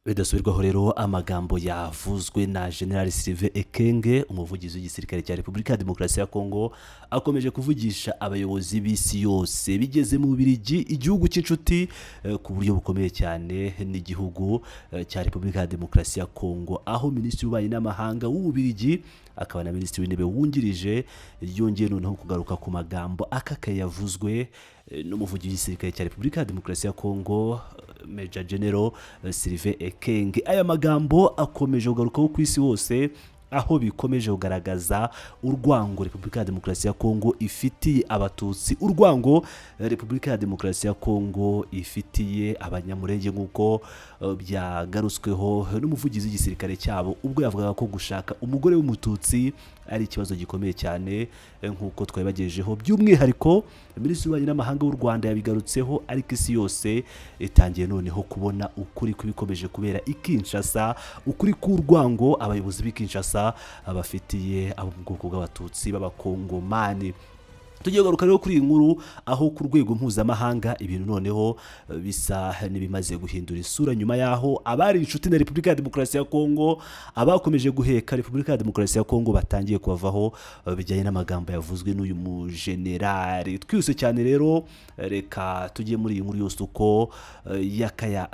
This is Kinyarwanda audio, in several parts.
Bidasubirwaho rero amagambo yavuzwe na General Sylvain Ekenge, umuvugizi w'igisirikare cya Repubulika ya Demokarasi ya Kongo, akomeje kuvugisha abayobozi b'isi yose bigeze mu Bubiligi, igihugu cy'inshuti ku buryo bukomeye cyane n'igihugu cya Repubulika ya Demokarasi ya Kongo, aho Minisitiri w'Ububanyi n'Amahanga w'Ububiligi akaba na Minisitiri w'Intebe wungirije yongeye noneho kugaruka ku magambo akakaye yavuzwe n'umuvugizi w'igisirikare cya Repubulika ya Demokarasi ya Kongo, Major General Sylvain Ekenge. Aya magambo akomeje kugarukaho ku isi hose, aho bikomeje kugaragaza urwango Repubulika ya Demokarasi ya Kongo ifitiye abatutsi, urwango Repubulika ya Demokarasi ya Kongo ifitiye abanyamurenge, nk'uko byagarutsweho n'umuvugizi w'igisirikare cyabo ubwo yavugaga ko gushaka umugore w'umututsi ari ikibazo gikomeye cyane, nk'uko twabibagejejeho. By'umwihariko Minisitiri w'Ububanyi n'Amahanga w'u Rwanda yabigarutseho, ariko isi yose itangiye noneho kubona ukuri kw'ibikomeje kubera i Kinshasa, ukuri k'urwango abayobozi b'i Kinshasa abafitiye abo mu bwoko bw'abatutsi b'abakongomani. Tugiye kugaruka rero kuri iyi nkuru, aho ku rwego mpuzamahanga ibintu noneho bisa n'ibimaze guhindura isura, nyuma yaho abari inshuti na Repubulika ya Demokarasi ya Kongo, abakomeje guheka Repubulika ya Demokarasi ya Kongo batangiye kubavaho bijyanye n'amagambo yavuzwe n'uyu mujenerali. Twihuse cyane rero, reka tujye muri iyi nkuru yose uko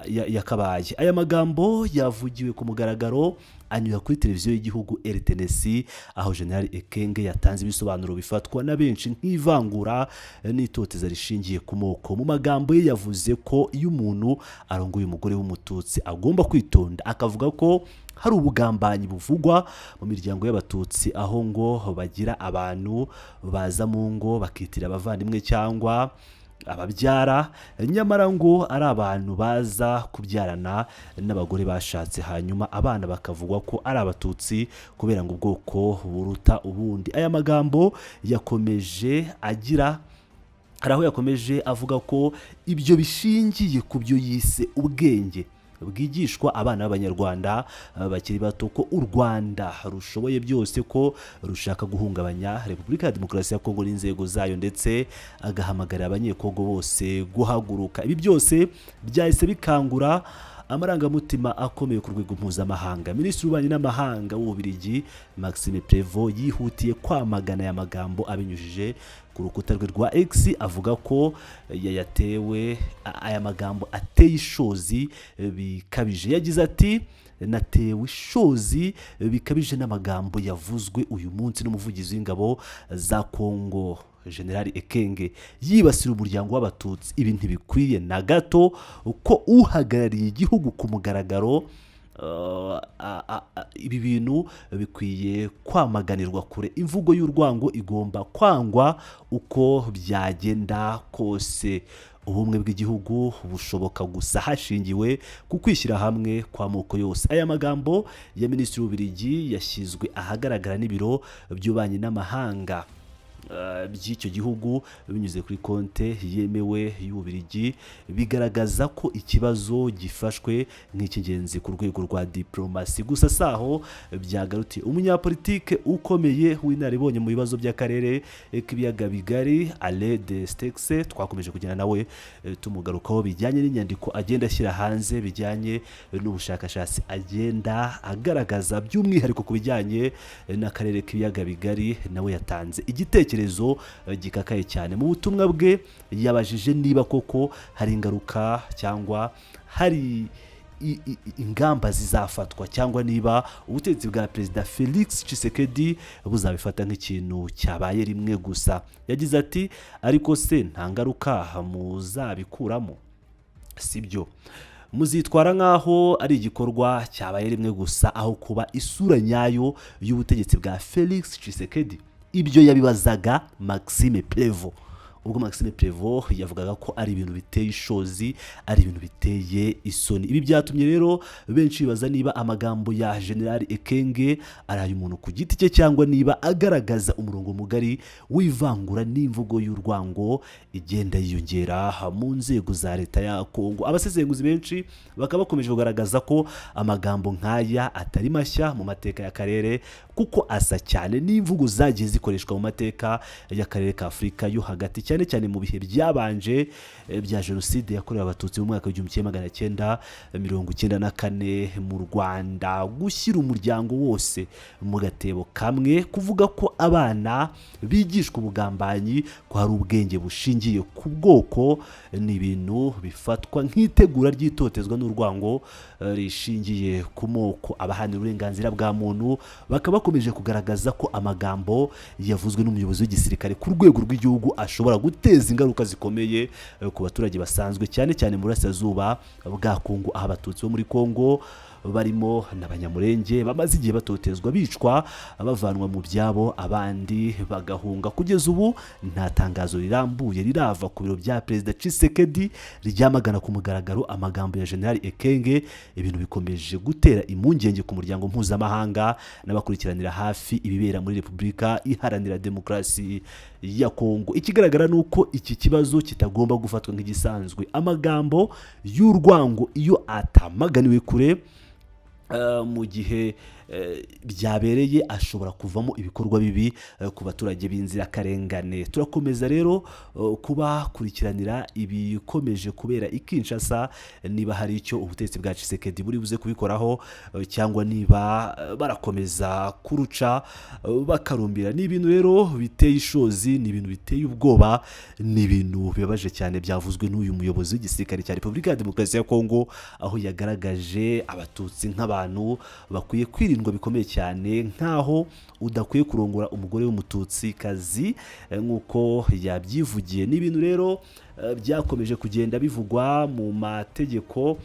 yakabaye. Aya magambo yavugiwe ku mugaragaro anyura kuri televiziyo y'igihugu RTNC, aho General Ekenge yatanze ibisobanuro bifatwa na benshi nk'ivangura n'itoteza rishingiye ku moko. Mu magambo ye yavuze ko iyo umuntu arongoye umugore w'umututsi agomba kwitonda, akavuga ko hari ubugambanyi buvugwa mu miryango y'abatutsi, aho ngo bagira abantu baza mu ngo bakitira abavandimwe cyangwa ababyara, nyamara ngo ari abantu baza kubyarana n'abagore bashatse, hanyuma abana bakavugwa ko ari abatutsi kubera ngo ubwoko buruta ubundi. Aya magambo yakomeje hari aho yakomeje avuga ko ibyo bishingiye ku byo yise ubwenge bwigishwa abana b'Abanyarwanda bakiri bato, ko u Rwanda rushoboye byose, ko rushaka guhungabanya Repubulika ya Demokarasi ya Kongo n'inzego zayo, ndetse agahamagarira abanyekongo bose guhaguruka. Ibi byose byahise bikangura amarangamutima akomeye ku rwego mpuzamahanga. Minisitiri w'Ububanyi n'Amahanga w'Ububiligi Maxime Prévost yihutiye kwamagana aya magambo abinyujije ku rukuta rwe rwa X, avuga ko aya magambo ateye ishozi bikabije. Yagize ati: natewe ishozi bikabije n'amagambo yavuzwe uyu munsi n'umuvugizi w'ingabo za Kongo General Ekenge yibasira umuryango w'abatutsi. Ibi ntibikwiye na gato ko uhagarariye igihugu ku mugaragaro. Ibi bintu bikwiye kwamaganirwa kure. Imvugo y'urwango igomba kwangwa uko byagenda kose. Ubumwe bw'igihugu bushoboka gusa hashingiwe ku kwishyira hamwe kw'amoko yose. Aya magambo ya Minisitiri w'Ububiligi yashyizwe ahagaragara n'ibiro by'Ububanyi n'Amahanga by'icyo gihugu binyuze kuri konte yemewe y'Ububiligi, bigaragaza ko ikibazo gifashwe nk'icy'ingenzi ku rwego rwa diplomasi. Gusa saho byagarutiye. Umunyapolitike ukomeye w'inararibonye mu bibazo by'akarere k'ibiyaga bigari, Alain de Stexe, twakomeje kugenda nawe tumugarukaho bijyanye n'inyandiko agenda ashyira hanze, bijyanye n'ubushakashatsi agenda agaragaza, by'umwihariko ku bijyanye n'akarere k'ibiyaga bigari. Nawe yatanze igitekerezo gikakaye cyane. Mu butumwa bwe yabajije niba koko hari ingaruka cyangwa hari ingamba zizafatwa, cyangwa niba ubutegetsi bwa Perezida Felix Tshisekedi buzabifata nk'ikintu cyabaye rimwe gusa. Yagize ati: ariko se nta ngaruka muzabikuramo? Sibyo, muzitwara nk'aho ari igikorwa cyabaye rimwe gusa, aho kuba isura nyayo y'ubutegetsi bwa Felix Tshisekedi. Ibyo yabibazaga Maxime Prévost, ubwo Maxime Prévost yavugaga ko ari ibintu biteye ishozi, ari ibintu biteye isoni. Ibi byatumye rero benshi bibaza niba amagambo ya General Ekenge ari ay'umuntu ku giti cye, cyangwa niba agaragaza umurongo mugari w'ivangura n'imvugo y'urwango igenda yiyongera mu nzego za leta ya Kongo. Abasesenguzi benshi bakaba bakomeje kugaragaza ko amagambo nk'aya atari mashya mu mateka y'akarere, kuko asa cyane n'imvugo zagiye zikoreshwa mu mateka y'akarere ka Afurika yo hagati cyane cyane mu bihe byabanje bya jenoside yakorewe abatutsi mu mwaka w'igihumbi kimwe magana cyenda mirongo icyenda na kane mu Rwanda. Gushyira umuryango wose mu gatebo kamwe, kuvuga ko abana bigishwa ubugambanyi, ko hari ubwenge bushingiye ku bwoko, ni ibintu bifatwa nk'itegura ry'itotezwa n'urwango rishingiye ku moko. Abahanira uburenganzira bwa muntu bakaba bakomeje kugaragaza ko amagambo yavuzwe n'umuyobozi w'igisirikare ku rwego rw'igihugu ashobora guteza ingaruka zikomeye ku baturage basanzwe, cyane cyane mu burasirazuba bwa Kongo, aho abatutsi bo muri Kongo barimo n'abanyamurenge bamaze igihe batotezwa, bicwa, bavanwa mu byabo, abandi bagahunga. Kugeza ubu nta tangazo rirambuye rirava ku biro bya Perezida Tshisekedi ryamagana ku mugaragaro amagambo ya General Ekenge. Ibintu bikomeje gutera impungenge ku muryango mpuzamahanga n'abakurikiranira hafi ibibera muri Repubulika Iharanira Demokarasi ya Kongo. Ikigaragara nuko iki kibazo kitagomba gufatwa nk'igisanzwe. Amagambo y'urwango iyo atamaganiwe kure mu gihe byabereye ashobora kuvamo ibikorwa bibi ku baturage b'inzirakarengane. Turakomeza rero kubakurikiranira ibikomeje kubera i Kinshasa, niba hari icyo ubutegetsi bwa Tshisekedi buri buze kubikoraho cyangwa niba barakomeza kuruca bakarumbira. Ni ibintu rero biteye ishozi, ni ibintu biteye ubwoba, ni ibintu bibabaje cyane byavuzwe n'uyu muyobozi w'igisirikare cya Repubulika ya Demokarasi ya Kongo, aho yagaragaje abatutsi nk'abantu bakwiye kwirinda bikomeye cyane, nkaho udakwiye kurongora umugore w'umututsi kazi nk'uko yabyivugiye. N'ibintu rero byakomeje kugenda bivugwa mu mategeko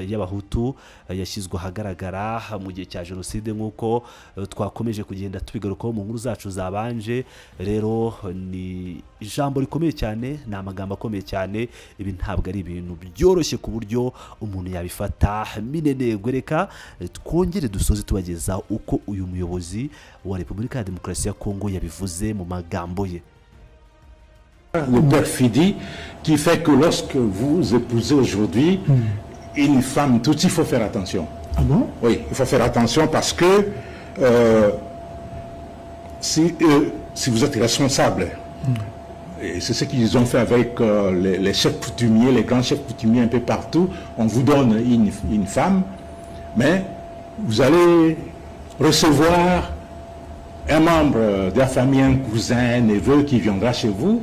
y'abahutu yashyizwe ahagaragara mu gihe cya jenoside, nk'uko twakomeje kugenda tubigarukaho mu nkuru zacu zabanje. Rero ni ijambo rikomeye cyane, ni amagambo akomeye cyane. Ibi ntabwo ari ibintu byoroshye ku buryo umuntu yabifata minenegwe. Reka twongere dusoze tubageza uko uyu muyobozi wa Repubulika ya Demokarasi ya Kongo yabivuze mu magambo ye. Le perfidie qui fait que lorsque vous épousez aujourd'hui une femme toute, il faut faire attention. Ah bon? Oui, il faut faire attention parce que si vous êtes responsable, et c'est ce qu'ils ont fait avec les chefs coutumiers, les grands chefs coutumiers un peu partout, on vous donne une femme, mais vous allez recevoir un membre de la famille, un cousin, un neveu qui viendra chez vous.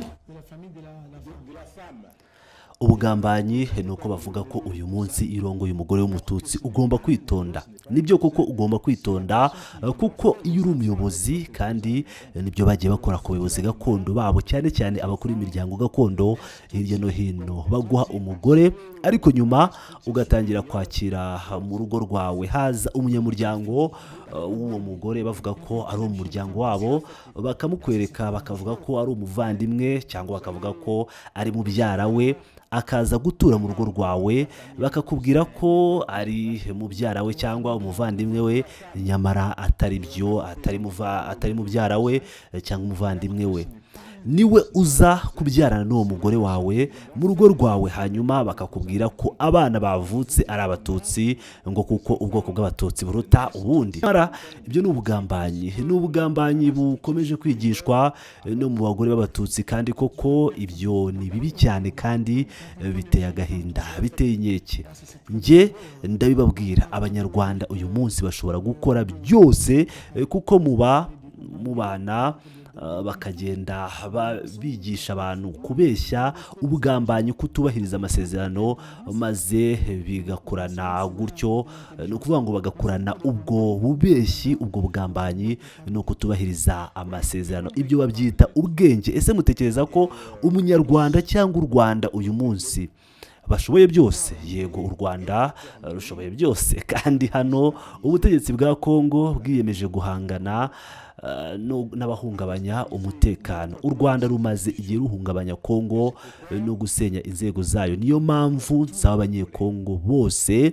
Ubugambanyi ni uko bavuga ko uyu munsi irongoye umugore w'umututsi ugomba kwitonda. Nibyo koko ugomba kwitonda, kuko iyo uri umuyobozi, kandi nibyo bagiye bakora ku bayobozi gakondo babo, cyane cyane abakuru b'imiryango gakondo hirya no hino, baguha umugore ariko nyuma ugatangira kwakira mu rugo rwawe haza umunyamuryango w'uwo mugore bavuga ko ari umuryango wabo, bakamukwereka bakavuga ko ari umuvandimwe cyangwa bakavuga ko ari mubyara we, akaza gutura mu rugo rwawe, bakakubwira ko ari mubyara we cyangwa umuvandimwe we, nyamara atari byo, atari mubyara we cyangwa umuvandimwe we. Niwe uza kubyarana n'uwo mugore wawe mu rugo rwawe, hanyuma bakakubwira ko abana bavutse ari abatutsi, ngo kuko ubwoko bw'abatutsi buruta ubundi. Ibyo ni ubugambanyi, ni ubugambanyi bukomeje kwigishwa no mu bagore b'abatutsi, kandi koko ibyo ni bibi cyane kandi biteye agahinda, biteye inkeke. Nge ndabibabwira, abanyarwanda uyu munsi bashobora gukora byose kuko mubana bakagenda bigisha abantu kubeshya, ubugambanyi, kutubahiriza amasezerano, maze bigakurana gutyo. Ni ukuvuga ngo bagakurana ubwo bubeshyi, ubwo bugambanyi no kutubahiriza amasezerano. Ibyo babyita ubwenge. Ese mutekereza ko umunyarwanda cyangwa u Rwanda uyu munsi bashoboye byose? Yego, u Rwanda rushoboye byose, kandi hano ubutegetsi bwa Kongo bwiyemeje guhangana n'abahungabanya umutekano. U Rwanda rumaze igihe ruhungabanya Kongo no gusenya inzego zayo. Niyo mpamvu nsaba abanyekongo bose